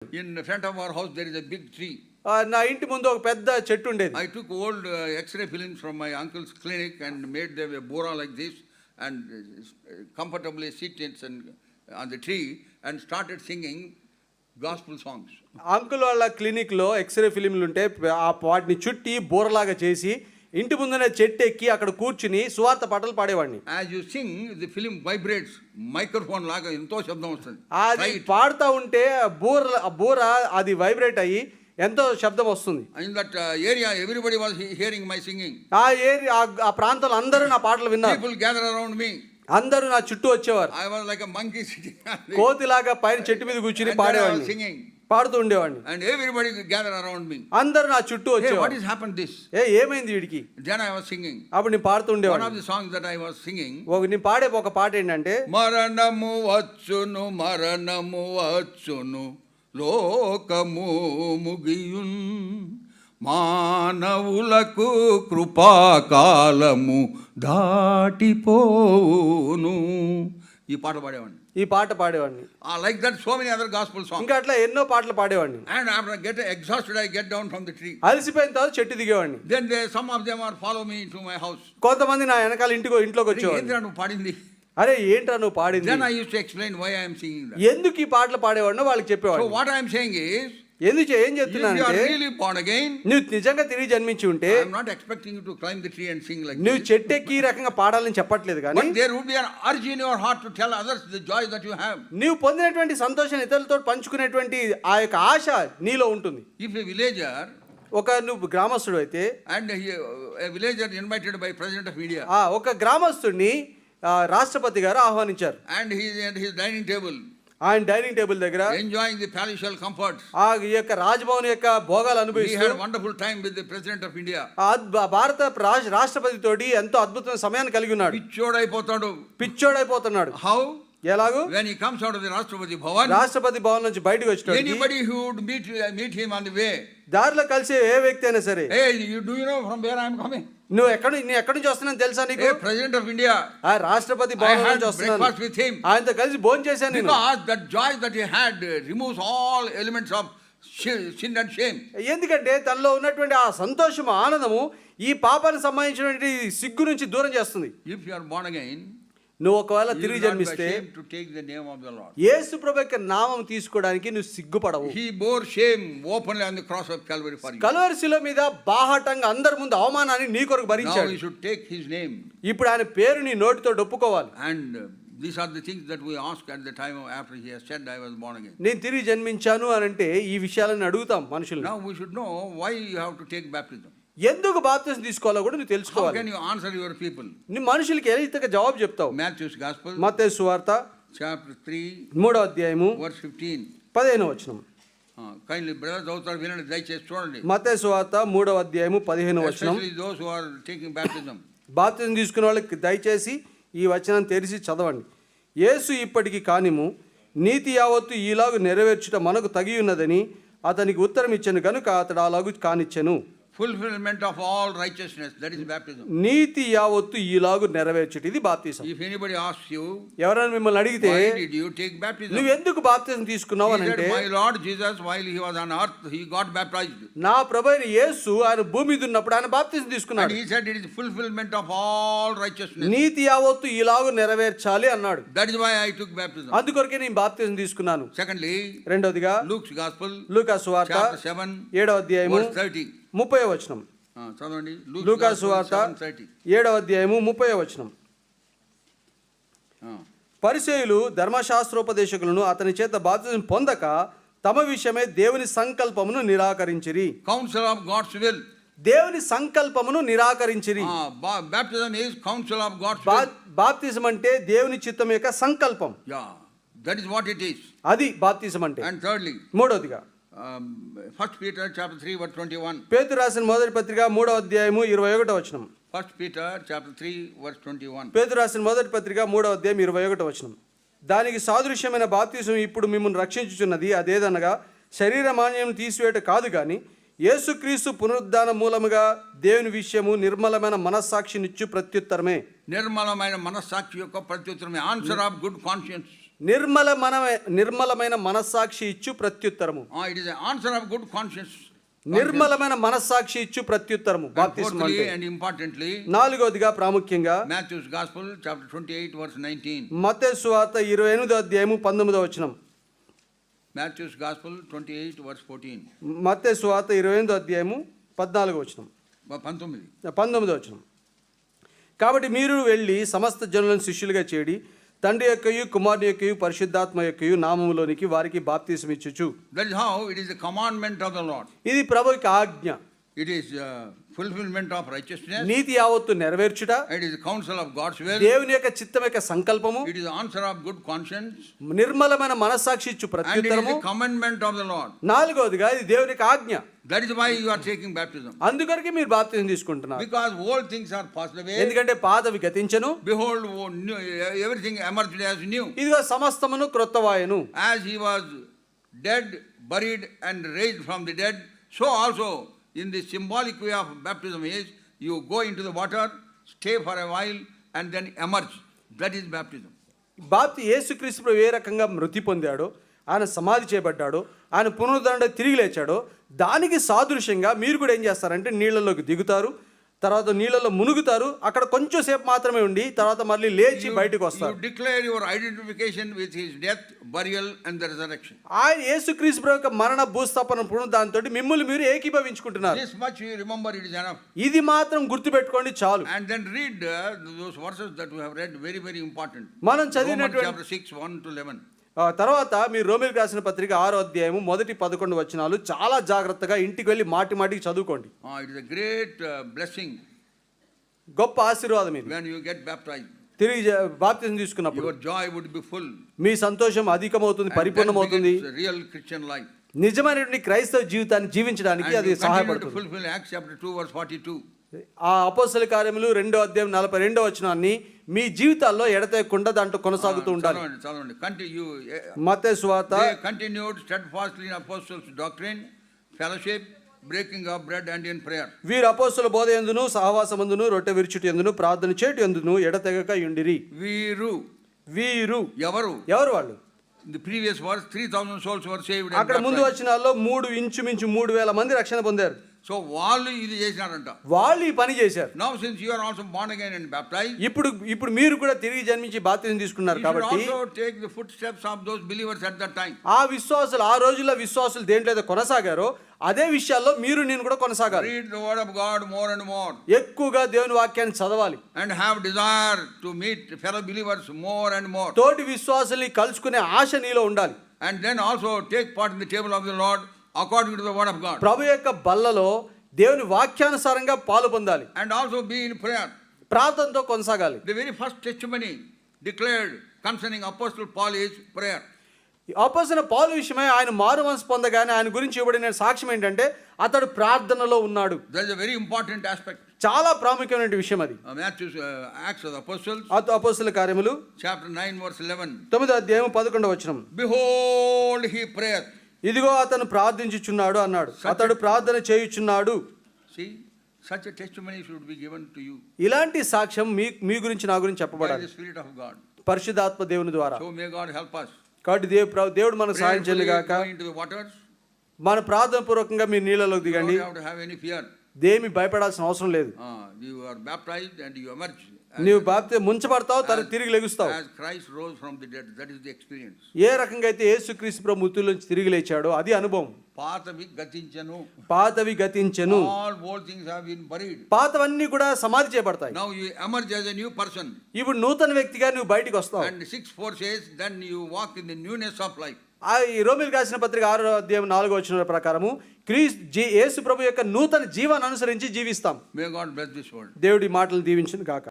In front of our house there is a big tree. నా ఇంటి ముందు ఒక పెద్ద చెట్టు ఉండేది. I took old X-ray films from my uncle's clinic and made them a bora like this and comfortably sit on the tree and started singing gospel songs. Uncle వాళ్ళ clinic లో x ray ఫిలింలు ఉంటే వాటిని చుట్టి బోరలాగా చేసి ఇంటి ముందునే చెట్టు ఎక్కి అక్కడ కూర్చుని సువార్త పాటలు పాడేవాడిని. As you sing, the film vibrates, microphone లాగా ఎంతో శబ్దం వస్తుంది. అది పాడుతూ ఉంటే బోర అది వైబ్రేట్ అయ్యి ఎంతో శబ్దం వస్తుంది. In that area everybody was hearing my singing. ఆ ప్రాంతంలో అందరూ నా పాటలు విన్నారు. People gather around me. అందరూ నా చుట్టూ వచ్చేవారు. I was like a monkey sitting. కోతిలాగా పైన చెట్టు మీద కూర్చుని పాడేవాడిని, singing. పాడుతూ ఉండేవాడిని. And everybody gather around me. అందరూ నా చుట్టూ వచ్చేవారు. What has happened this? ఏమైంది వీడికి? Then I was singing. అప్పుడు నేను పాడుతూ ఉండేవాడిని. One of the songs that I was singing. నేను పాడే ఒక పాట ఏంటంటే, మరణము వచ్చును మరణము వచ్చును లోకము ముగియున్ మానవులకు కృపాకాలము దాటిపోను. ఈ పాట పాడేవాడిని. Like that so many other gospel songs. ఇంకా అట్లా ఎన్నో పాటలు పాడేవాడిని. And after I get exhausted I get down from the tree. అలసిపోయిన తర్వాత చెట్టు దిగేవాడిని. Then some of them are follow me to my house. కొంతమంది నా వెనకాల ఇంట్లోకి వచ్చేవారు. ఏంట్రా నువ్వు పాడింది? అరే ఏంట్రా నువ్వు పాడింది? Then I used to explain why I am singing that. ఎందుకు ఈ పాటలు పాడేవాడినో వాళ్ళకి చెప్పేవాడిని. So what I am saying is, ఏం చెప్తున్నానంటే, if you are really born again, నువ్వు నిజంగా తిరిగి జన్మించి ఉంటే, I am not expecting you to climb the tree and sing like నువ్వు this. చెట్టు ఎక్కి ఈ రకంగా పాడాలని చెప్పట్లేదు కానీ, But there would be an urge in your heart to tell others the joy that you have. నీవు పొందినటువంటి సంతోషాన్ని ఇతరులతో పంచుకునేటువంటి ఆ యొక్క ఆశ నీలో ఉంటుంది. If a villager, నువ్వు గ్రామస్తుడు అయితే, and a villager invited by President of India, ఒక గ్రామస్తుడిని రాష్ట్రపతి గారు ఆహ్వానించారు. And he is at his dining table, ఆయన డైనింగ్ టేబుల్ దగ్గర enjoying the palatial comforts. ఈ యొక్క రాజ్భవన్ యొక్క భోగాలు అనుభవిస్తూ, he had a wonderful time with the President of India. భారత రాష్ట్రపతి తోటి ఎంతో అద్భుతమైన సమయాన్ని కలిగి ఉన్నాడు. పిచ్చోడైపోతున్నాడు. How? ఎలాగో? When he comes out of the Rashtrapati Bhavan, Rashtrapati Bhavan నుంచి బయటకు వచ్చాడు. anybody who would meet him on the way, దారిలో కలిసే ఏ వ్యక్తి అయినా సరే, hey, do you know from where I am coming? నువ్వు ఎక్కడి నుంచి వస్తున్నాను తెలుసా నీకు? Hey, President of India, Rashtrapati Bhavan నుంచి వస్తున్నాను. breakfast with him. ఆయనతో కలిసి భోజనం చేశాను నేను. Because that joy that he had removes all elements of sin and shame. ఎందుకంటే తనలో ఉన్నటువంటి ఆ సంతోషము, ఆనందము ఈ పాపానికి సంబంధించినటువంటి సిగ్గు నుంచి దూరం చేస్తుంది. If you are born again, నువ్వు ఒకవేళ తిరిగి జన్మిస్తే యేసు ప్రభువు యొక్క నామం తీసుకోవడానికి నువ్వు సిగ్గుపడవు. He bore shame openly on the cross of Calvary for you. Calvary శిలువ మీద బాహాటంగా అందరి ముందు అవమానాన్ని నీ కొరకు భరించాడు. Now you should take his name. ఇప్పుడు ఆయన పేరు నీ నోటితో ఒప్పుకోవాలి. And these are the things that we ask at the time after he has said I was born again. నేను తిరిగి జన్మించాను అని అంటే ఈ విషయాలను అడుగుతాం మనుషులు. Now we should know why you have to take baptism. ఎందుకు బాప్తిసం తీసుకోవాలో కూడా నువ్వు తెలుసుకోవాలి. How can you answer your people? నీ మనుషులకి ఎలా ఇంతగా జవాబు చెప్తావు? Matthew's Gospel, మత్తయి సువార్త chapter 3, 3వ అధ్యాయము verse 15. 15వ వచనం. Kindly brothers చదువుతారు వినండి దయచేసి చూడండి. మత్తయి సువార్త 3వ అధ్యాయము 15వ వచనం. Especially those who are taking baptism. బాప్తిసం తీసుకునే వాళ్ళకి దయచేసి ఈ వచనం తెరిచి చదవండి. యేసు ఇప్పటికి కానిము నీతి యావత్తు ఈలాగు నెరవేర్చుట మనకు తగి ఉన్నదని అతనికి ఉత్తరం ఇచ్చెను కనుక అతడు అలాగు కానిచ్చెను. Fulfillment of all righteousness, that is baptism. నీతి యావత్తు ఈలాగు నెరవేర్చుట, ఇది బాప్తిసం. If anybody asks you, ఎవరైనా మిమ్మల్ని అడిగితే, why did you take baptism? నువ్వు ఎందుకు బాప్తిసం తీసుకున్నావు అని అంటే, my Lord Jesus while he was on earth he got baptized. నా ప్రభువైన యేసు ఆయన భూమి మీద ఉన్నప్పుడు ఆయన బాప్తిసం తీసుకున్నాడు. And he said it is fulfillment of all righteousness. నీతి యావత్తు ఈలాగు నెరవేర్చాలి అన్నాడు. That is why I took baptism. అందుకొరకే నేను బాప్తిసం తీసుకున్నాను. Secondly, రెండోదిగా Luke's Gospel, లూకా సువార్త chapter 7, 7వ అధ్యాయము verse 30. 30వ వచనం. చదవండి. లూకా సువార్త 7వ అధ్యాయము 30వ వచనం. పరిసయ్యులు ధర్మశాస్త్రోపదేశకులను అతని చేత బాప్తిసం పొందక తమ విషయమే దేవుని సంకల్పమును నిరాకరించిరి. Counsel of God's will. దేవుని సంకల్పమును నిరాకరించిరి. Baptism is counsel of God's will. బాప్తిసం అంటే దేవుని చిత్తం యొక్క సంకల్పం. Yeah, that is what it is. అది బాప్తిసం అంటే. And thirdly, మూడోదిగా 1 Peter chapter 3 verse 21. పేతురు రాసిన మొదటి పత్రిక 3వ అధ్యాయము 21వ వచనం. 1 Peter chapter 3 verse 21. పేతురు రాసిన మొదటి పత్రిక 3వ అధ్యాయం 21వ వచనం. దానికి సాదృశ్యమైన బాప్తిసం ఇప్పుడు మిమ్మల్ని రక్షించుచున్నది, అదేదనగా శరీర మాన్యం తీసివేయట కాదు గాని యేసుక్రీస్తు పునరుద్ధాన మూలముగా దేవుని విషయము నిర్మలమైన మనస్సాక్షినిచ్చు ప్రత్యుత్తరమే. నిర్మలమైన మనస్సాక్షి యొక్క ప్రత్యుత్తరమే. Answer of good conscience. నిర్మలమైన మనస్సాక్షి ఇచ్చు ప్రత్యుత్తరము. It is an answer of good conscience. నిర్మలమైన మనస్సాక్షి ఇచ్చు ప్రత్యుత్తరము And బాప్తిస్మం fourthly అంటే. and importantly, నాలుగోదిగా ప్రాముఖ్యంగా Matthew's Gospel, chapter 28, verse 19. మత్తయి సువార్త 28వ అధ్యాయము 19వ వచనం. Matthew's Gospel, 28, verse 14. మత్తయి సువార్త 28వ అధ్యాయము 14వ వచనం. 19. 19వ వచనం. కాబట్టి మీరు వెళ్ళి సమస్త జనులను శిష్యులుగా చేడి తండ్రి యొక్కయు కుమారుని యొక్కయు పరిశుద్ధాత్మ యొక్కయు నామములోనికి వారికి బాప్తిసం ఇచ్చుచు. That is how it is the commandment of the Lord. ఇది ప్రభువుకి ఆజ్ఞ. It is fulfillment of righteousness. నీతి యావత్తు నెరవేర్చుట. It is the counsel of God's will. దేవుని యొక్క చిత్తం యొక్క సంకల్పము. It is the answer of good conscience. నిర్మలమైన మనస్సాక్షి ఇచ్చు And it is ప్రత్యుత్తరము. the commandment of the Lord. నాలుగోదిగా ఇది దేవుని యొక్క ఆజ్ఞ. That is why you are taking baptism. అందుకొరకు మీరు బాప్తిసం తీసుకుంటున్నారు. Because old things are passed away. ఎందుకంటే పాతవి గతించెను, Behold, everything emerged as new. ఇదిగో సమస్తమును క్రొత్తవాయెను. As he was dead, buried, and raised from the dead, so also in the symbolic way of baptism is you go into the water, stay for a while, and then emerge. That is baptism. యేసుక్రీస్తు ప్రభు ఏ రకంగా మృతి పొందాడో, ఆయన సమాధి చేయబడ్డాడో, ఆయన పునరుద్ధరణ తిరిగి లేచాడో, దానికి సాదృశ్యంగా మీరు కూడా ఏం చేస్తారంటే నీళ్ళలోకి దిగుతారు, తర్వాత నీళ్ళలో మునుగుతారు, అక్కడ కొంచెం సేపు మాత్రమే ఉండి తర్వాత మళ్ళీ లేచి బయటకు వస్తారు. You declare your identification with his death, burial, and the resurrection. ఆయన యేసుక్రీస్తు ప్రభు యొక్క మరణ భూస్థాపన పునరుద్ధానంతో మిమ్మల్ని మీరు ఏకీభవించుకుంటున్నారు. This much you remember, it is enough. ఇది మాత్రం గుర్తుపెట్టుకోండి చాలు. And then read those verses that we have read, very, very important. మనం Romans చదివినటువంటి chapter 6, 1 to 11. తర్వాత మీరు రోమిలకు రాసిన పత్రిక 6వ అధ్యాయము మొదటి 11 వచనాలు చాలా జాగ్రత్తగా ఇంటికి వెళ్ళి మాటికి చదువుకోండి. It is a great blessing గొప్ప ఆశీర్వాదం ఇది. when you get baptized. తిరిగి బాప్తిసం తీసుకున్నప్పుడు Your joy would be full. మీ సంతోషం అధికమవుతుంది, And that పరిపూర్ణమవుతుంది. begins real Christian life. నిజమైనటువంటి క్రైస్తవ జీవితాన్ని జీవించడానికి And అది you continue to సహాయపడుతుంది. fulfill Acts chapter 2, verse 42. ఆ అపోస్తల కార్యములు 2వ అధ్యాయం 42వ వచనాన్ని మీ జీవితాల్లో ఎడతెగకుండా దాంట్లో కొనసాగుతూ ఉండాలి. చదవండి. Continue. మత్తయి సువార్త They continued steadfastly in apostles' doctrine, fellowship, breaking of bread, and in prayer. వీరు అపోస్తల బోధ యందును సహవాసమందును రొట్టె విరుచుట యందును ప్రార్థన చేటు యందును ఎడతెగక యుండిరి. వీరు ఎవరు వాళ్ళు? The previous verse, 3,000 souls were saved. అక్కడ ముందు వచనాల్లో ఇంచుమించు 3,000 మంది రక్షణ పొందారు. సో వాళ్ళు ఇది చేసినారంట. వాళ్ళు ఈ పని చేశారు. Now since you are also born again and baptized, ఇప్పుడు మీరు కూడా తిరిగి జన్మించి బాప్తిసం తీసుకున్నారు you should కాబట్టి also take the footsteps of those believers at that time. ఆ రోజుల్లో విశ్వాసులు దేంట్లో అయితే కొనసాగారో అదే విషయాల్లో నేను కూడా కొనసాగాలి. Read the word of God more and more. ఎక్కువగా దేవుని వాక్యాన్ని చదవాలి. And have desire to meet fellow believers more and more. తోటి విశ్వాసుల్ని కలుసుకునే ఆశ నీలో ఉండాలి. And then also take part in the table of the Lord according to the word of God. ప్రభు యొక్క బల్లలో దేవుని వాక్యానుసారంగా పాలు పొందాలి. And also be in prayer. ప్రార్థనతో కొనసాగాలి. The very first testimony declared concerning Apostle Paul is prayer. అపోస్తలుడైన పౌలు విషయమై ఆయన మారు మనసు పొందగానే ఆయన గురించి ఇవ్వబడిన సాక్ష్యం ఏంటంటే అతడు ప్రార్థనలో ఉన్నాడు. That is a very important aspect. చాలా ప్రాముఖ్యమైన విషయం అది. Matthew's Acts of the Apostles, అపోస్తలుల కార్యములు chapter 9, verse 11. 9వ అధ్యాయం 11వ వచనం. Behold, he prayeth. ఇదిగో అతను ప్రార్థించుచున్నాడు అన్నాడు. అతడు ప్రార్థన చేయుచున్నాడు. See, such a testimony should be given to you ఇలాంటి సాక్ష్యం మీ గురించి నా గురించి by చెప్పబడాలి the Spirit of God. పరిశుద్ధాత్మ దేవుని ద్వారా. So may God help us. కాబట్టి దేవుడు మనకు సహాయం Prayerfully చేయగాక. go into the waters. మన ప్రార్థన పూర్వకంగా మీరు నీళ్ళలోకి You దిగండి. don't have to have any fear. దేమి భయపడాల్సిన అవసరం లేదు. You are baptized and you emerge. నీవు బాప్తిసం ముంచబడతావు, తిరిగి లెగుస్తావు. As Christ rose from the dead, that is the experience. ఏ రకంగా అయితే యేసుక్రీస్తు ప్రభు మృతుల నుంచి తిరిగి లేచాడో అది అనుభవం. పాతవి గతించెను. All old things have been buried. పాతవన్నీ కూడా సమాధి చేయబడతాయి. Now you emerge as a new person. ఇప్పుడు నూతన వ్యక్తిగా నువ్వు బయటికి వస్తావు. And 6:4 says, then you walk in the newness of life. ఈ రోమిలకు రాసిన పత్రిక 6వ అధ్యాయం 4వ వచనం ప్రకారము యేసు ప్రభు యొక్క నూతన జీవాన్ని అనుసరించి జీవిస్తాం. May God bless this word. దేవుడి మాటలు దీవించును గాక.